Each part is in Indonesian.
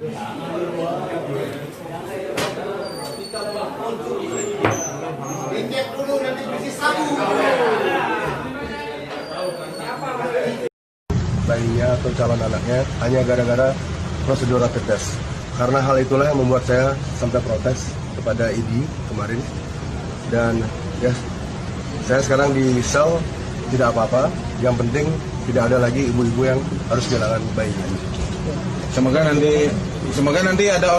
Injek dulu nanti bisi sabu. Bayinya atau calon anaknya hanya gara-gara prosedur rapid test. Karena hal itulah yang membuat saya sampai protes kepada ID kemarin. Dan ya, saya sekarang di sel tidak apa-apa. Yang penting tidak ada lagi ibu-ibu yang harus kehilangan bayinya. Semoga nanti ada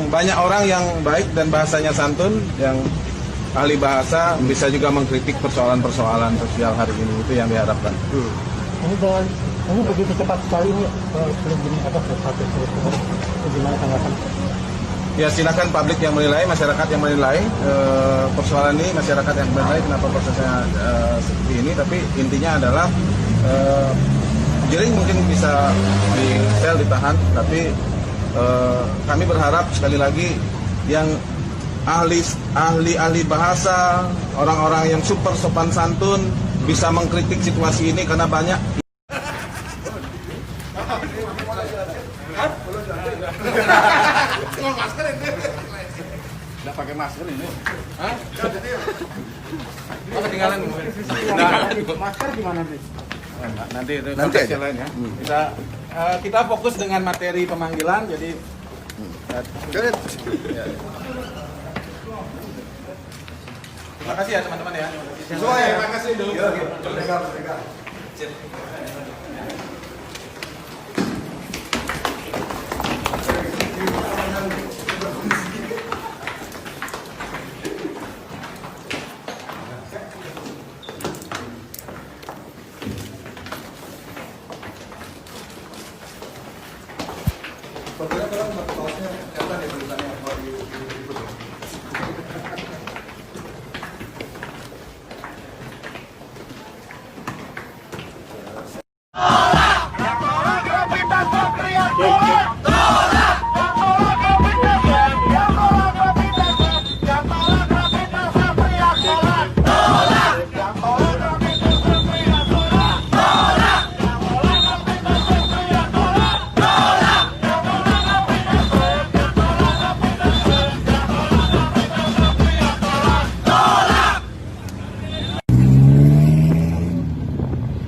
banyak orang yang baik dan bahasanya santun, yang ahli bahasa bisa juga mengkritik persoalan-persoalan sosial hari ini, itu yang diharapkan. Ini begitu cepat sekali ini, belum gini apa gimana tanggapan? Ya silakan publik yang menilai, masyarakat yang menilai persoalan ini, masyarakat yang menilai kenapa prosesnya seperti ini. Tapi intinya adalah Jering mungkin bisa di sel ditahan, tapi kami berharap sekali lagi yang ahli bahasa, orang-orang yang super sopan santun bisa mengkritik situasi ini karena banyak. Nggak pakai masker ini? Hah? Oh, ketinggalan. Masker gimana nih? Nanti itu aja lain ya. Kita fokus dengan materi pemanggilan, jadi. Terima kasih ya teman-teman ya. Terima kasih dulu.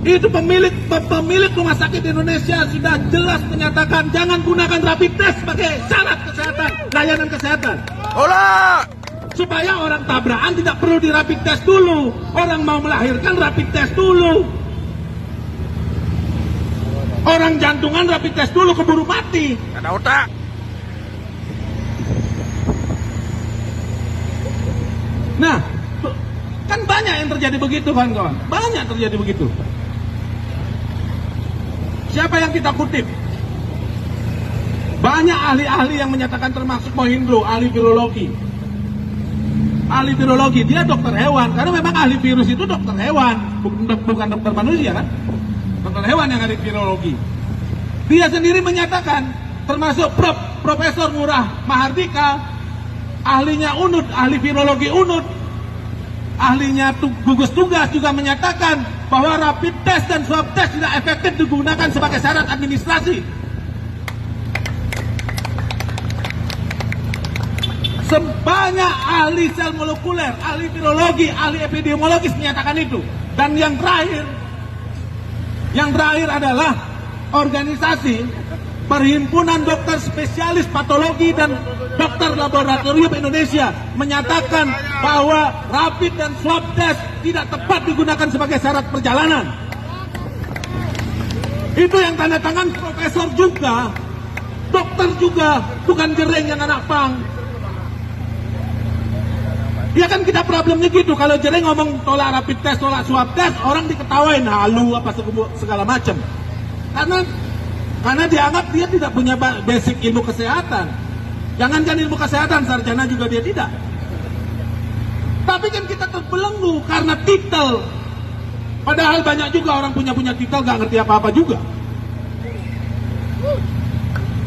Itu pemilik rumah sakit Indonesia sudah jelas menyatakan jangan gunakan rapid test sebagai syarat kesehatan, layanan kesehatan. Supaya orang tabrakan tidak perlu di rapid test dulu, orang mau melahirkan rapid test dulu, orang jantungan rapid test dulu keburu mati. Ada otak. Nah, kan banyak yang terjadi begitu kawan-kawan, banyak terjadi begitu. Siapa yang kita kutip? Banyak ahli-ahli yang menyatakan, termasuk Mohindro, ahli virologi. Ahli virologi, dia dokter hewan, karena memang ahli virus itu dokter hewan, bukan dokter manusia kan? Dokter hewan yang ahli virologi. Dia sendiri menyatakan, termasuk Profesor Ngurah Mahardika, ahlinya UNUD, ahli virologi UNUD, ahlinya gugus tugas juga menyatakan bahwa rapid test dan swab test tidak efektif digunakan sebagai syarat administrasi. Sebanyak ahli sel molekuler, ahli virologi, ahli epidemiologis menyatakan itu. Dan yang terakhir adalah organisasi Perhimpunan Dokter Spesialis Patologi dan Dokter Laboratorium Indonesia menyatakan bahwa rapid dan swab test tidak tepat digunakan sebagai syarat perjalanan. Itu yang tanda tangan profesor juga, dokter juga, bukan Jering yang anak pang. Ya kan kita problemnya gitu, kalau Jering ngomong tolak rapid test, tolak swab test, orang diketawain, halu apa segala macam. Karena dianggap dia tidak punya basic ilmu kesehatan. Jangankan ilmu kesehatan, sarjana juga dia tidak. Tapi kan kita terbelenggu karena titel. Padahal banyak juga orang punya titel gak ngerti apa-apa juga.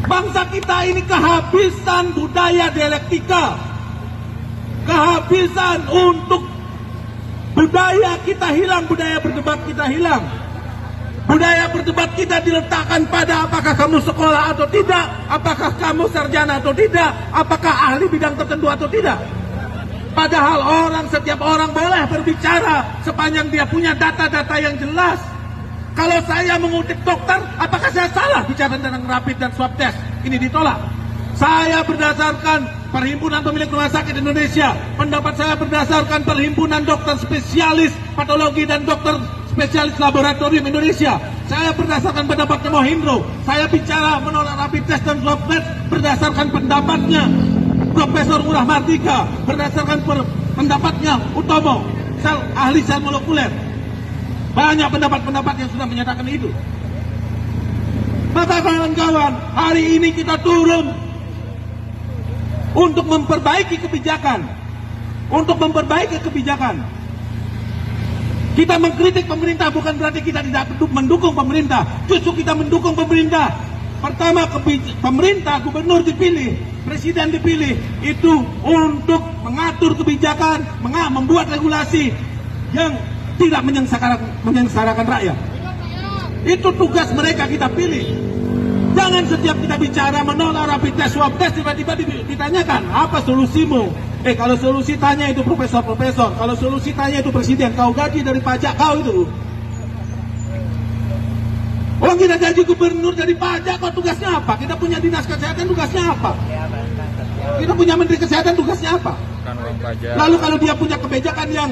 Bangsa kita ini kehabisan budaya dialektika. Kehabisan untuk budaya kita hilang, budaya berdebat kita hilang. Budaya berdebat kita diletakkan pada apakah kamu sekolah atau tidak, apakah kamu sarjana atau tidak, apakah ahli bidang tertentu atau tidak. Padahal setiap orang boleh berbicara sepanjang dia punya data-data yang jelas. Kalau saya mengutip dokter, apakah saya salah bicara tentang rapid dan swab test? Ini ditolak. Saya berdasarkan Perhimpunan Pemilik Rumah Sakit Indonesia. Pendapat saya berdasarkan Perhimpunan Dokter Spesialis Patologi dan Dokter Spesialis Laboratorium Indonesia. Saya berdasarkan pendapatnya Mohindro. Saya bicara menolak rapid test dan swab test berdasarkan pendapatnya Profesor Ngurah Mardika, berdasarkan pendapatnya Utomo, ahli sel molekuler. Banyak pendapat-pendapat yang sudah menyatakan itu. Maka kawan-kawan, hari ini kita turun untuk memperbaiki kebijakan. Kita mengkritik pemerintah bukan berarti kita tidak mendukung pemerintah. Justru kita mendukung pemerintah. Pertama, pemerintah, gubernur dipilih, presiden dipilih itu untuk mengatur kebijakan, membuat regulasi yang tidak menyengsarakan rakyat. Itu tugas mereka, kita pilih. Jangan setiap kita bicara menolak rapid test, swab test, tiba-tiba ditanyakan, apa solusimu? Kalau solusi tanya itu profesor-profesor, kalau solusi tanya itu presiden, kau gaji dari pajak kau itu. Orang kita gaji gubernur dari pajak, kok tugasnya apa? Kita punya dinas kesehatan, tugasnya apa? Kita punya menteri kesehatan, tugasnya apa? Lalu kalau dia punya kebijakan yang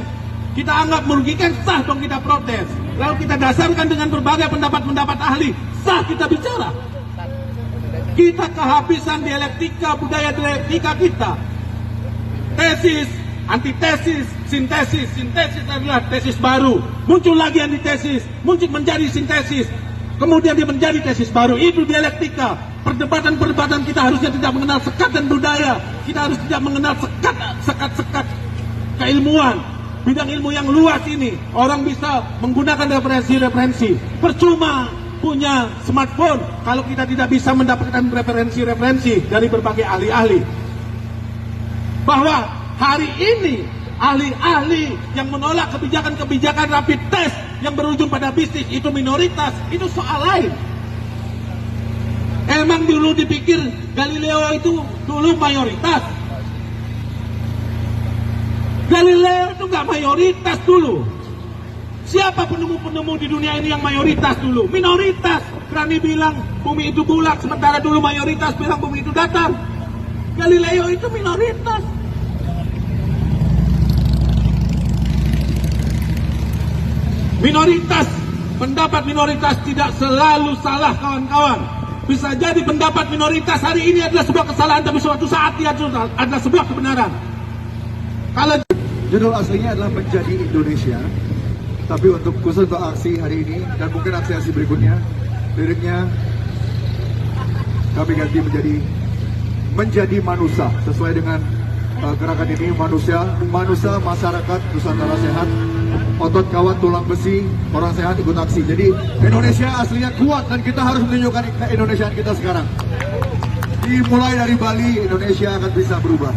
kita anggap merugikan, sah dong kita protes. Lalu kita dasarkan dengan berbagai pendapat-pendapat ahli, sah kita bicara. Kita kehabisan dialektika, budaya dialektika kita. Tesis, antitesis, sintesis. Sintesis adalah tesis baru. Muncul lagi antitesis, muncul menjadi sintesis. Kemudian dia menjadi tesis baru. Itu dialektika. Perdebatan-perdebatan kita harusnya tidak mengenal sekat dan budaya. Kita harus tidak mengenal sekat-sekat keilmuan. Bidang ilmu yang luas ini. Orang bisa menggunakan referensi-referensi. Percuma punya smartphone kalau kita tidak bisa mendapatkan referensi-referensi dari berbagai ahli-ahli. Bahwa hari ini ahli-ahli yang menolak kebijakan-kebijakan rapid test yang berujung pada bisnis itu minoritas, itu soal lain. Emang dulu dipikir Galileo itu dulu mayoritas? Galileo itu nggak mayoritas dulu. Siapa penemu-penemu di dunia ini yang mayoritas dulu? Minoritas. Berani bilang bumi itu bulat, sementara dulu mayoritas bilang bumi itu datar. Galileo itu minoritas. Minoritas, pendapat minoritas tidak selalu salah, kawan-kawan. Bisa jadi pendapat minoritas hari ini adalah sebuah kesalahan, tapi suatu saat dia adalah sebuah kebenaran. Kalau judul aslinya adalah Menjadi Indonesia, tapi untuk khusus untuk aksi hari ini dan mungkin aksi-aksi berikutnya, liriknya kami ganti menjadi manusia, sesuai dengan gerakan ini. Manusia, masyarakat, Nusantara sehat, otot kawan tulang besi, orang sehat ikut aksi. Jadi Indonesia aslinya kuat dan kita harus menunjukkan keindonesiaan kita sekarang. Dimulai dari Bali, Indonesia akan bisa berubah.